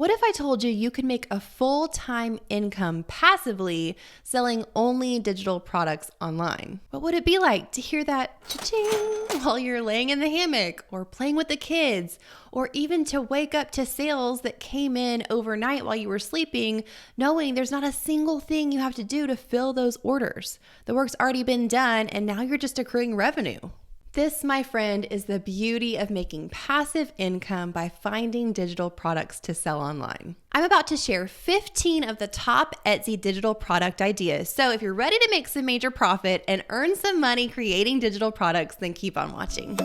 What if I told you you could make a full-time income passively selling only digital products online? What would it be like to hear that cha-ching while you're laying in the hammock or playing with the kids, or even to wake up to sales that came in overnight while you were sleeping, knowing there's not a single thing you have to do to fill those orders? The work's already been done and now you're just accruing revenue. This, my friend, is the beauty of making passive income by finding digital products to sell online. I'm about to share 15 of the top Etsy digital product ideas. So if you're ready to make some major profit and earn some money creating digital products, then keep on watching.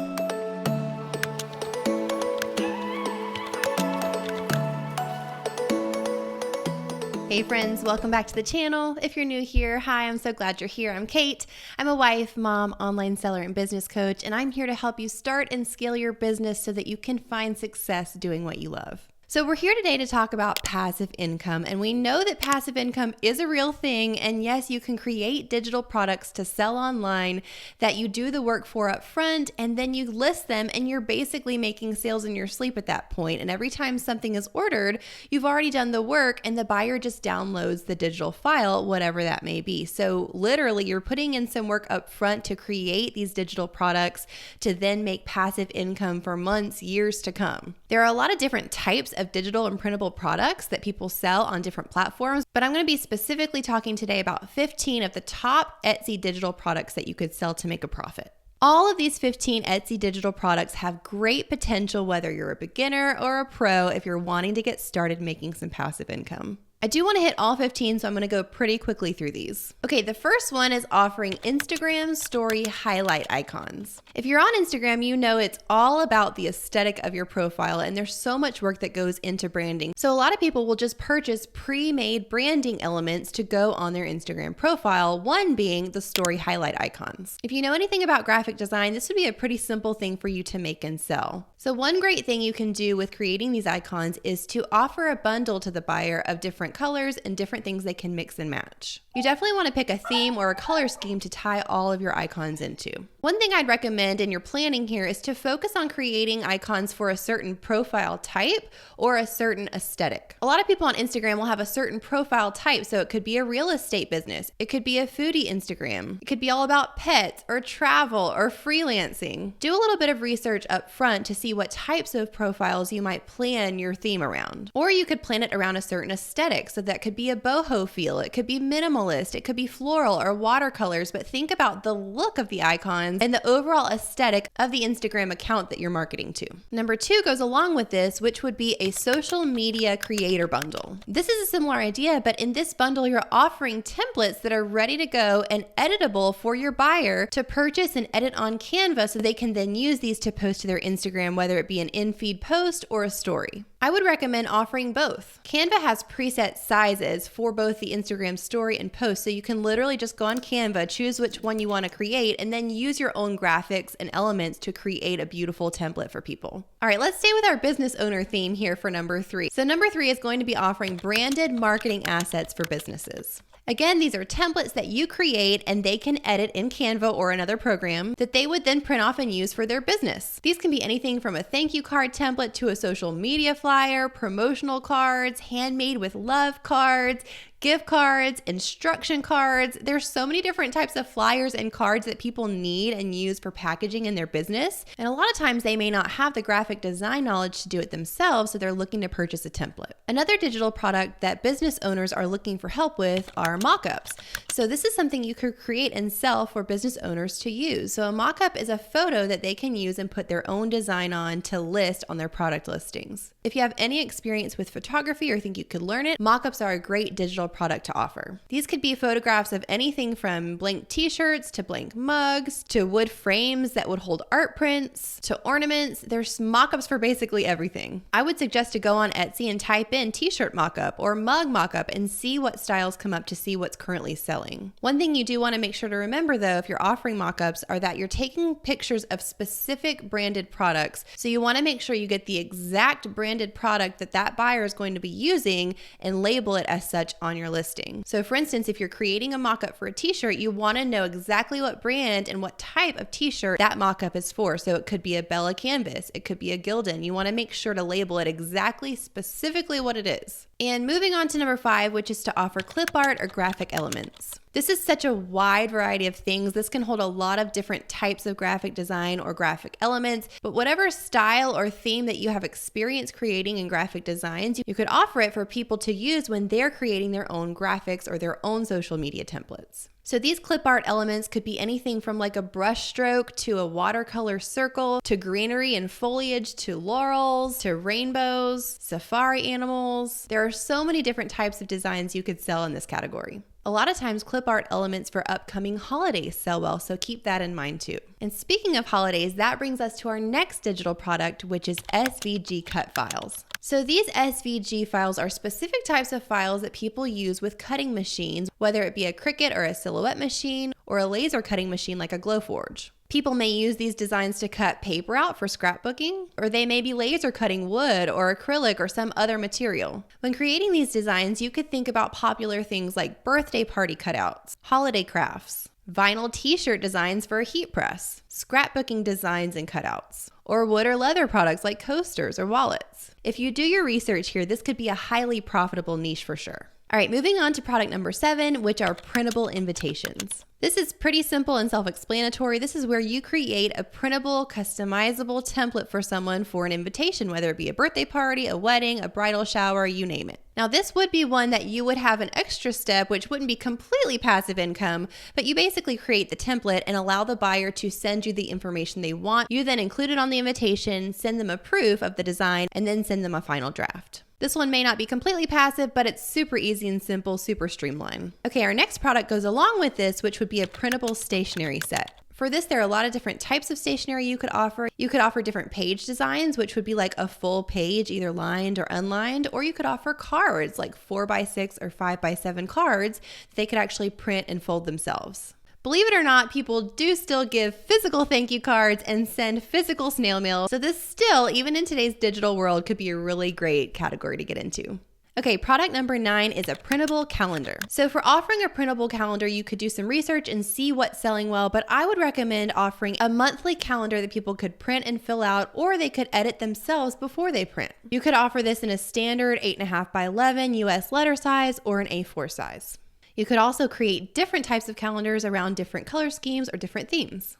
Hey friends, welcome back to the channel. If you're new here, hi, I'm so glad you're here. I'm Kate. I'm a wife, mom, online seller, and business coach, and I'm here to help you start and scale your business so that you can find success doing what you love. So we're here today to talk about passive income, and we know that passive income is a real thing, and yes, you can create digital products to sell online that you do the work for up front, and then you list them, and you're basically making sales in your sleep at that point. And every time something is ordered, you've already done the work, and the buyer just downloads the digital file, whatever that may be. So literally, you're putting in some work up front to create these digital products to then make passive income for months, years to come. There are a lot of different types of digital and printable products that people sell on different platforms, but I'm going to be specifically talking today about 15 of the top Etsy digital products that you could sell to make a profit. All of these 15 Etsy digital products have great potential whether you're a beginner or a pro if you're wanting to get started making some passive income. I do want to hit all 15, so I'm going to go pretty quickly through these. Okay, the first one is offering Instagram story highlight icons. If you're on Instagram, you know it's all about the aesthetic of your profile, and there's so much work that goes into branding. So a lot of people will just purchase pre-made branding elements to go on their Instagram profile, one being the story highlight icons. If you know anything about graphic design, this would be a pretty simple thing for you to make and sell. So one great thing you can do with creating these icons is to offer a bundle to the buyer of different colors and different things they can mix and match. You definitely want to pick a theme or a color scheme to tie all of your icons into. One thing I'd recommend in your planning here is to focus on creating icons for a certain profile type or a certain aesthetic. A lot of people on Instagram will have a certain profile type, so it could be a real estate business, it could be a foodie Instagram, it could be all about pets or travel or freelancing. Do a little bit of research up front to see what types of profiles you might plan your theme around. Or you could plan it around a certain aesthetic, so that could be a boho feel, it could be minimalist, it could be floral or watercolors, but think about the look of the icons and the overall aesthetic of the Instagram account that you're marketing to. Number 2 goes along with this, which would be a social media creator bundle. This is a similar idea, but in this bundle, you're offering templates that are ready to go and editable for your buyer to purchase and edit on Canva so they can then use these to post to their Instagram, whether it be an in-feed post or a story. I would recommend offering both. Canva has preset sizes for both the Instagram story and post, so you can literally just go on Canva, choose which one you want to create, and then use your own graphics and elements to create a beautiful template for people. All right, let's stay with our business owner theme here for number 3. So number 3 is going to be offering branded marketing assets for businesses. Again, these are templates that you create and they can edit in Canva or another program that they would then print off and use for their business. These can be anything from a thank you card template to a social media flyer, promotional cards, handmade with love cards, gift cards, instruction cards. There's so many different types of flyers and cards that people need and use for packaging in their business. And a lot of times they may not have the graphic design knowledge to do it themselves, so they're looking to purchase a template. Another digital product that business owners are looking for help with are mockups. So this is something you could create and sell for business owners to use. So a mockup is a photo that they can use and put their own design on to list on their product listings. If you have any experience with photography or think you could learn it, mockups are a great digital product to offer. These could be photographs of anything from blank t-shirts to blank mugs to wood frames that would hold art prints to ornaments. There's mockups for basically everything. I would suggest to go on Etsy and type in t-shirt mockup or mug mockup and see what styles come up to see what's currently selling. One thing you do want to make sure to remember though, if you're offering mockups, are that you're taking pictures of specific branded products. So you want to make sure you get the exact branded product that that buyer is going to be using and label it as such on on your listing. So for instance, if you're creating a mock-up for a t-shirt, you want to know exactly what brand and what type of t-shirt that mock-up is for. So it could be a Bella canvas, it could be a Gildan. You want to make sure to label it exactly, specifically what it is. And moving on to number 5, which is to offer clip art or graphic elements. This is such a wide variety of things. This can hold a lot of different types of graphic design or graphic elements, but whatever style or theme that you have experience creating in graphic designs, you could offer it for people to use when they're creating their own graphics or their own social media templates. So these clip art elements could be anything from like a brush stroke to a watercolor circle to greenery and foliage to laurels to rainbows, safari animals. There are so many different types of designs you could sell in this category. A lot of times clip art elements for upcoming holidays sell well, so keep that in mind too. And speaking of holidays, that brings us to our next digital product, which is SVG Cut Files. So these SVG files are specific types of files that people use with cutting machines, whether it be a Cricut or a Silhouette machine or a laser cutting machine like a Glowforge. People may use these designs to cut paper out for scrapbooking, or they may be laser cutting wood or acrylic or some other material. When creating these designs, you could think about popular things like birthday party cutouts, holiday crafts, vinyl t-shirt designs for a heat press, scrapbooking designs and cutouts, or wood or leather products like coasters or wallets. If you do your research here, this could be a highly profitable niche for sure. All right, moving on to product number 7, which are printable invitations. This is pretty simple and self-explanatory. This is where you create a printable, customizable template for someone for an invitation, whether it be a birthday party, a wedding, a bridal shower, you name it. Now, this would be one that you would have an extra step, which wouldn't be completely passive income, but you basically create the template and allow the buyer to send you the information they want. You then include it on the invitation, send them a proof of the design, and then send them a final draft. This one may not be completely passive, but it's super easy and simple, super streamlined. Okay, our next product goes along with this, which would be a printable stationery set. For this, there are a lot of different types of stationery you could offer. You could offer different page designs, which would be like a full page, either lined or unlined, or you could offer cards, like 4x6 or 5x7 cards that they could actually print and fold themselves. Believe it or not, people do still give physical thank you cards and send physical snail mail. So this still, even in today's digital world, could be a really great category to get into. Okay, product number 9 is a printable calendar. So for offering a printable calendar, you could do some research and see what's selling well, but I would recommend offering a monthly calendar that people could print and fill out, or they could edit themselves before they print. You could offer this in a standard 8.5 by 11 US letter size or an A4 size. You could also create different types of calendars around different color schemes or different themes.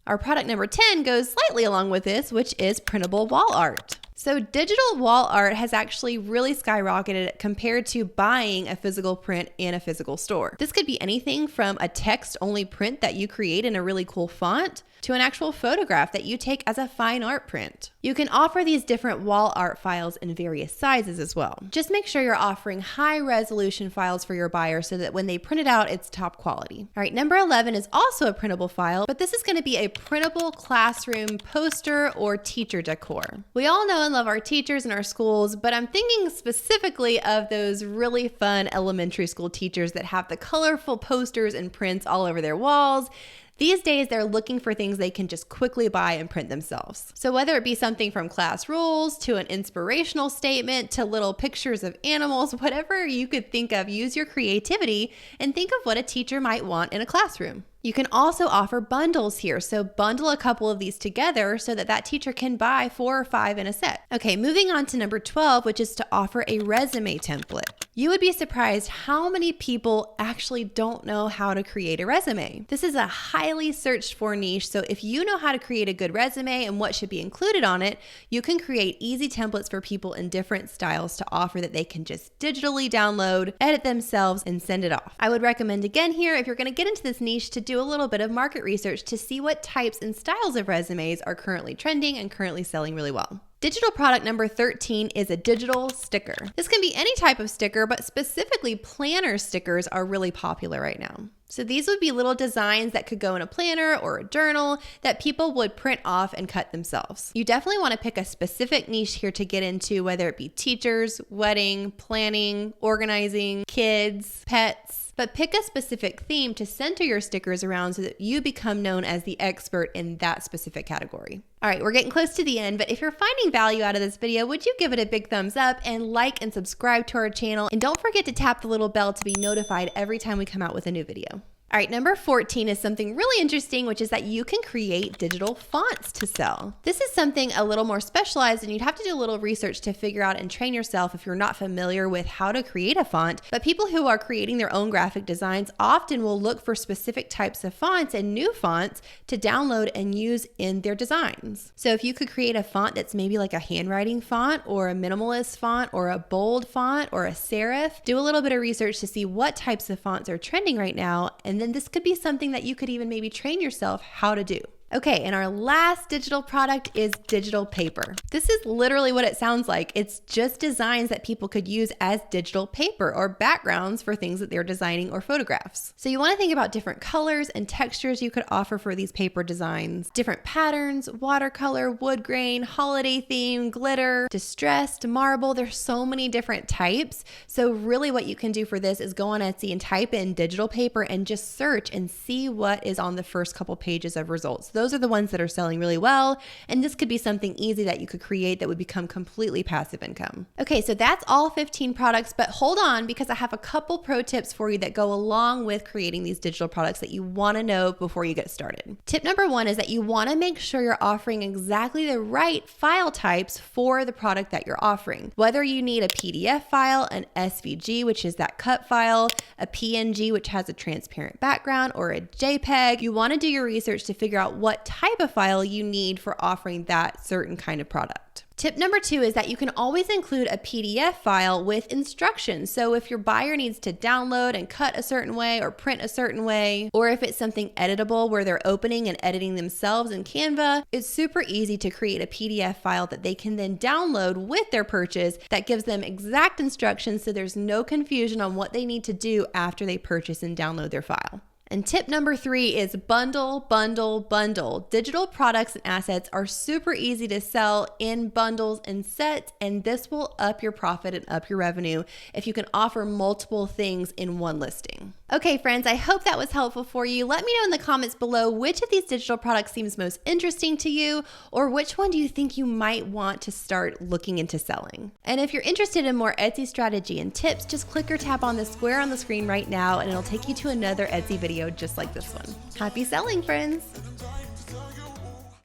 Our product number 10 goes slightly along with this, which is printable wall art. So digital wall art has actually really skyrocketed compared to buying a physical print in a physical store. This could be anything from a text-only print that you create in a really cool font to an actual photograph that you take as a fine art print. You can offer these different wall art files in various sizes as well. Just make sure you're offering high resolution files for your buyer so that when they print it out, it's top quality. All right, number 11 is also a printable file, but this is going to be a printable classroom poster or teacher decor. We all know and love our teachers in our schools, but I'm thinking specifically of those really fun elementary school teachers that have the colorful posters and prints all over their walls. These days, they're looking for things they can just quickly buy and print themselves. So whether it be something from class rules to an inspirational statement to little pictures of animals, whatever you could think of, use your creativity and think of what a teacher might want in a classroom. You can also offer bundles here. So bundle a couple of these together so that that teacher can buy 4 or 5 in a set. Okay, moving on to number 12, which is to offer a resume template. You would be surprised how many people actually don't know how to create a resume. This is a highly searched for niche, so if you know how to create a good resume and what should be included on it, you can create easy templates for people in different styles to offer that they can just digitally download, edit themselves, and send it off. I would recommend again here, if you're going to get into this niche, to do a little bit of market research to see what types and styles of resumes are currently trending and currently selling really well. Digital product number 13 is a digital sticker. This can be any type of sticker, but specifically planner stickers are really popular right now. So these would be little designs that could go in a planner or a journal that people would print off and cut themselves. You definitely want to pick a specific niche here to get into, whether it be teachers, wedding, planning, organizing, kids, pets. but pick a specific theme to center your stickers around so that you become known as the expert in that specific category. All right, we're getting close to the end, but if you're finding value out of this video, would you give it a big thumbs up and like and subscribe to our channel? And don't forget to tap the little bell to be notified every time we come out with a new video. All right, number 14 is something really interesting, which is that you can create digital fonts to sell. This is something a little more specialized, and you'd have to do a little research to figure out and train yourself if you're not familiar with how to create a font. But people who are creating their own graphic designs often will look for specific types of fonts and new fonts to download and use in their designs. So if you could create a font that's maybe like a handwriting font or a minimalist font or a bold font or a serif, do a little bit of research to see what types of fonts are trending right now, and then this could be something that you could even maybe train yourself how to do. Okay, and our last digital product is digital paper. This is literally what it sounds like. It's just designs that people could use as digital paper or backgrounds for things that they're designing or photographs. So you want to think about different colors and textures you could offer for these paper designs. Different patterns, watercolor, wood grain, holiday theme, glitter, distressed, marble. There's so many different types. So really what you can do for this is go on Etsy and type in digital paper and just search and see what is on the first couple pages of results. Those are the ones that are selling really well, and this could be something easy that you could create that would become completely passive income. Okay, so that's all 15 products, but hold on because I have a couple pro tips for you that go along with creating these digital products that you want to know before you get started. Tip number 1 is that you want to make sure you're offering exactly the right file types for the product that you're offering. Whether you need a PDF file, an SVG, which is that cut file, a PNG, which has a transparent background, or a JPEG, you want to do your research to figure out what type of file you need for offering that certain kind of product. Tip number 2 is that you can always include a PDF file with instructions. So if your buyer needs to download and cut a certain way or print a certain way, or if it's something editable where they're opening and editing themselves in Canva, it's super easy to create a PDF file that they can then download with their purchase that gives them exact instructions so there's no confusion on what they need to do after they purchase and download their file. And tip number 3 is bundle, bundle, bundle. Digital products and assets are super easy to sell in bundles and sets, and this will up your profit and up your revenue if you can offer multiple things in one listing. Okay, friends, I hope that was helpful for you. Let me know in the comments below which of these digital products seems most interesting to you, or which one do you think you might want to start looking into selling. And if you're interested in more Etsy strategy and tips, just click or tap on the square on the screen right now, and it'll take you to another Etsy video just like this one. Happy selling, friends!